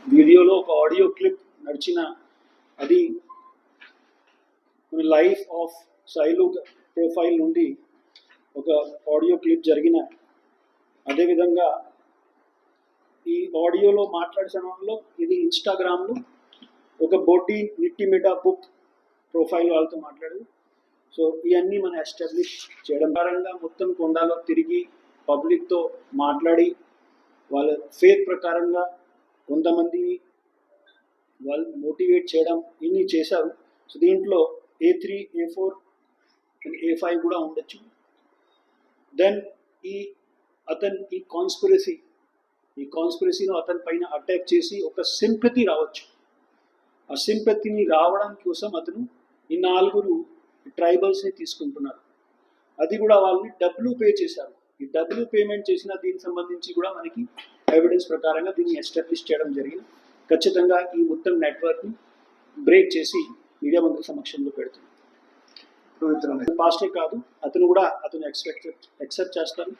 వీడియోలో ఒక audio clip నడిచిన అది లైఫ్ ఆఫ్ శైలు ప్రొఫైల్ నుండి ఒక ఆడియో క్లిప్ జరిగిన అదేవిధంగా ఈ ఆడియోలో మాట్లాడే సమయంలో ఇది ఇన్స్టాగ్రామ్లో ఒక బోటి నిట్టి మిడా బుక్ ప్రొఫైల్ వాళ్ళతో మాట్లాడేది. సో ఇవన్నీ మనం ఎస్టాబ్లిష్ చేయడం పరంగా మొత్తం కొండలో తిరిగి పబ్లిక్తో మాట్లాడి వాళ్ళ ఫేత్ ప్రకారంగా కొంతమంది వాళ్ళు మోటివేట్ చేయడం ఇన్ని చేశారు. సో దీంట్లో A3, A4 అండ్ A5 కూడా ఉండొచ్చు. దెన్ ఈ కాన్స్పిరసీలో అతని పైన అటాక్ చేసి ఒక సింపతి రావచ్చు. ఆ సింపతిని రావడం కోసం అతను ఈ 4 ట్రైబల్స్ని తీసుకుంటున్నారు. అది కూడా వాళ్ళని డబ్బులు పే చేశారు. ఈ డబ్బులు పేమెంట్ చేసిన దీనికి సంబంధించి కూడా మనకి ఎవిడెన్స్ ప్రకారంగా దీన్ని ఎస్టాబ్లిష్ చేయడం జరిగింది. ఖచ్చితంగా ఈ మొత్తం నెట్వర్క్ని బ్రేక్ చేసి మీడియా మంత్రి సమక్షంలో పెడుతుంది. పాస్టే కాదు, అతను కూడా అతను ఎక్సెప్ట్ చేస్తాను.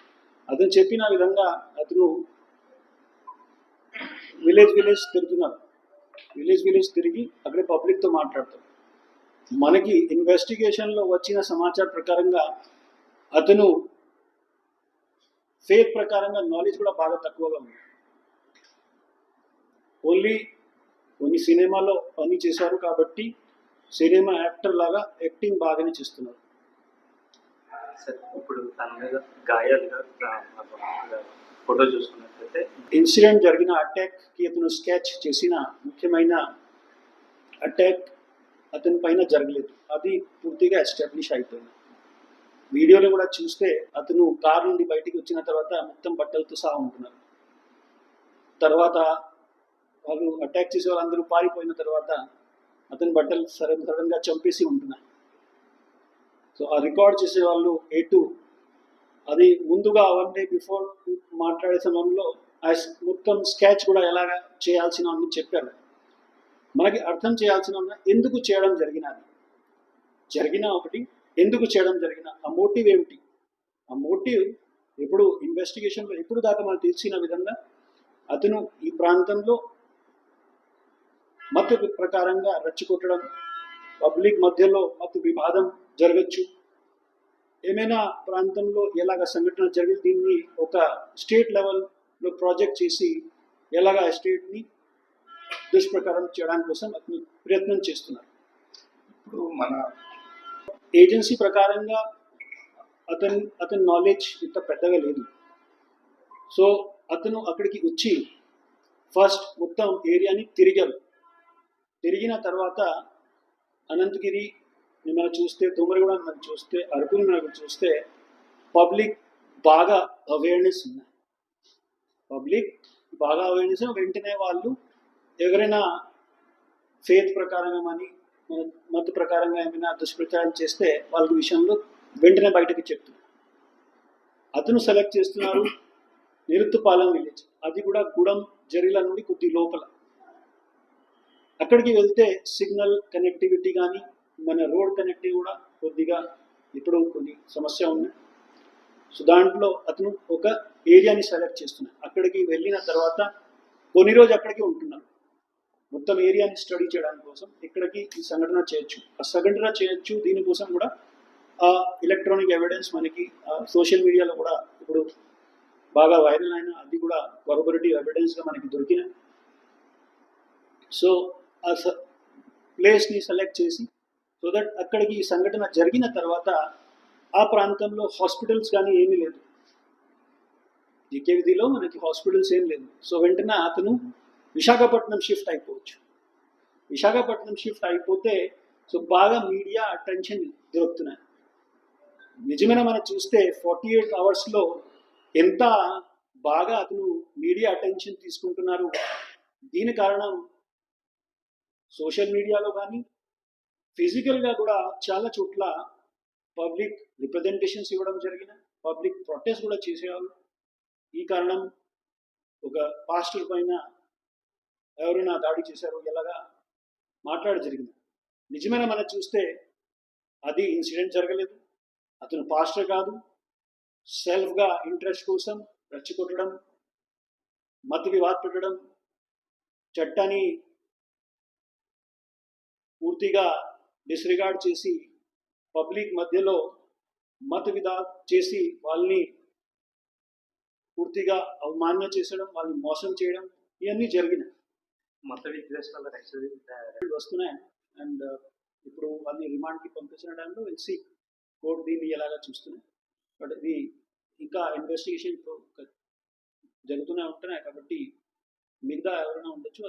అతను చెప్పిన విధంగా అతను విలేజ్ తిరుగుతున్నారు. విలేజ్ తిరిగి అక్కడే పబ్లిక్తో మాట్లాడతారు. మనకి ఇన్వెస్టిగేషన్లో వచ్చిన సమాచారం ప్రకారంగా అతను ఫేత్ ప్రకారంగా నాలెడ్జ్ కూడా బాగా తక్కువగా ఉంది. ఓన్లీ కొన్ని సినిమాలో పని చేశారు కాబట్టి సినిమా యాక్టర్ లాగా యాక్టింగ్ బాగానే చేస్తున్నారు. ఇప్పుడు తన మీద గాయాలుగా ఫోటో చూసుకున్నట్లయితే ఇన్సిడెంట్ జరిగిన అటాక్కి అతను స్కెచ్ చేసిన ముఖ్యమైన అటాక్ అతని పైన జరగలేదు. అది పూర్తిగా ఎస్టాబ్లిష్ అయిపోయింది. వీడియోలో కూడా చూస్తే అతను కారు నుండి బయటికి వచ్చిన తర్వాత మొత్తం బట్టలతో సహా ఉంటున్నారు. తర్వాత వాళ్ళు అటాక్ చేసే వాళ్ళందరూ పారిపోయిన తర్వాత అతని బట్టలు సడన్గా చంపేసి ఉంటున్నాయి. సో ఆ రికార్డ్ చేసే వాళ్ళు A2 అది ముందుగా 1 day బిఫోర్ మాట్లాడే సమయంలో ఆ మొత్తం స్కెచ్ కూడా ఎలాగ చేయాల్సిన అని చెప్పారు. మనకి అర్థం చేయాల్సిన ఎందుకు చేయడం జరిగిన ఒకటి ఎందుకు చేయడం జరిగిన ఆ మోటివ్ ఏమిటి? ఆ మోటివ్ ఇప్పుడు ఇన్వెస్టిగేషన్లో ఎప్పుడు దాకా మనకు తెలిసిన విధంగా అతను ఈ ప్రాంతంలో మత ప్రకారంగా రెచ్చగొట్టడం, పబ్లిక్ మధ్యలో మత వివాదం జరగచ్చు, ఏమైనా ప్రాంతంలో ఎలాగ సంఘటన జరిగి దీన్ని ఒక స్టేట్ లెవెల్లో ప్రాజెక్ట్ చేసి ఎలాగ ఆ స్టేట్ని దుష్ప్రకారం చేయడానికి కోసం అతను ప్రయత్నం చేస్తున్నారు. ఇప్పుడు మన ఏజెన్సీ ప్రకారంగా అతని నాలెడ్జ్ ఇంత పెద్దగా లేదు. సో అతను అక్కడికి వచ్చి ఫస్ట్ మొత్తం ఏరియాని తిరిగిన తర్వాత అనంతగిరి మనం చూస్తే, తుమ్మరగూడ మనం చూస్తే, అరకుని మనం చూస్తే పబ్లిక్ బాగా అవేర్నెస్ ఉన్నాయి. వెంటనే వాళ్ళు ఎవరైనా ఫేత్ ప్రకారంగా కానీ మత ప్రకారంగా ఏమైనా దుష్ప్రచారం చేస్తే వాళ్ళ విషయంలో వెంటనే బయటకు చెప్తున్నారు. అతను సెలెక్ట్ చేస్తున్నారు నిరుత్తుపాలెం విలేజ్, అది కూడా గూడెం జరిల నుండి కొద్ది లోపల. అక్కడికి వెళ్తే సిగ్నల్ కనెక్టివిటీ కానీ మన రోడ్ కనెక్టివిటీ కూడా కొద్దిగా ఇప్పుడు కొన్ని సమస్య ఉన్నాయి. సో దాంట్లో అతను ఒక ఏరియాని సెలెక్ట్ చేస్తున్నాడు. అక్కడికి వెళ్ళిన తర్వాత కొన్ని రోజు అక్కడికి ఉంటున్నాడు. మొత్తం ఏరియాని స్టడీ చేయడానికి కోసం ఇక్కడికి ఈ సంఘటన చేయొచ్చు. దీనికోసం కూడా ఎలక్ట్రానిక్ ఎవిడెన్స్ మనకి సోషల్ మీడియాలో కూడా ఇప్పుడు బాగా వైరల్ అయిన అది కూడా కొరబరేటివ్ ఎవిడెన్స్గా మనకి దొరికినాయి. సో ఆ ప్లేస్ని సెలెక్ట్ చేసి సో దట్ అక్కడికి ఈ సంఘటన జరిగిన తర్వాత ఆ ప్రాంతంలో హాస్పిటల్స్ కానీ ఏమీ లేదు. జీకేవిధిలో మనకి హాస్పిటల్స్ ఏం లేదు. సో వెంటనే అతను విశాఖపట్నం షిఫ్ట్ అయిపోతే సో బాగా మీడియా అటెన్షన్ దొరుకుతున్నాయి. నిజమైన మనం చూస్తే 48 అవర్స్లో ఎంత బాగా అతను మీడియా అటెన్షన్ తీసుకుంటున్నారు. దీని కారణం సోషల్ మీడియాలో కానీ ఫిజికల్గా కూడా చాలా చోట్ల పబ్లిక్ రిప్రజెంటేషన్స్ ఇవ్వడం జరిగిన, పబ్లిక్ ప్రొటెస్ట్ కూడా చేసేవాళ్ళు. ఈ కారణం ఒక పాస్టర్ పైన ఎవరైనా దాడి చేశారు ఎలాగా మాట్లాడ జరిగింది. నిజమైన మనం చూస్తే అది ఇన్సిడెంట్ జరగలేదు. అతను పాస్టర్ కాదు, సెల్ఫ్గా ఇంట్రెస్ట్ కోసం రెచ్చగొట్టడం, మత వివాద పెట్టడం, చట్టాన్ని పూర్తిగా డిస్రిగార్డ్ చేసి పబ్లిక్ మధ్యలో మత విదా చేసి వాళ్ళని పూర్తిగా అవమాన్యం చేసడం, వాళ్ళని మోసం చేయడం ఇవన్నీ జరిగినాయి, మత విద్వేషాల యాక్చువల్లీ వస్తున్నాయి. అండ్ ఇప్పుడు వాళ్ళని రిమాండ్కి పంపించిన టైంలో వెలిసి కోర్టు దీన్ని ఎలాగా చూస్తున్నాయి. బట్ ఇది ఇంకా ఇన్వెస్టిగేషన్ జరుగుతూనే ఉంటున్నాయి కాబట్టి మిగతా ఎవరైనా ఉండొచ్చు.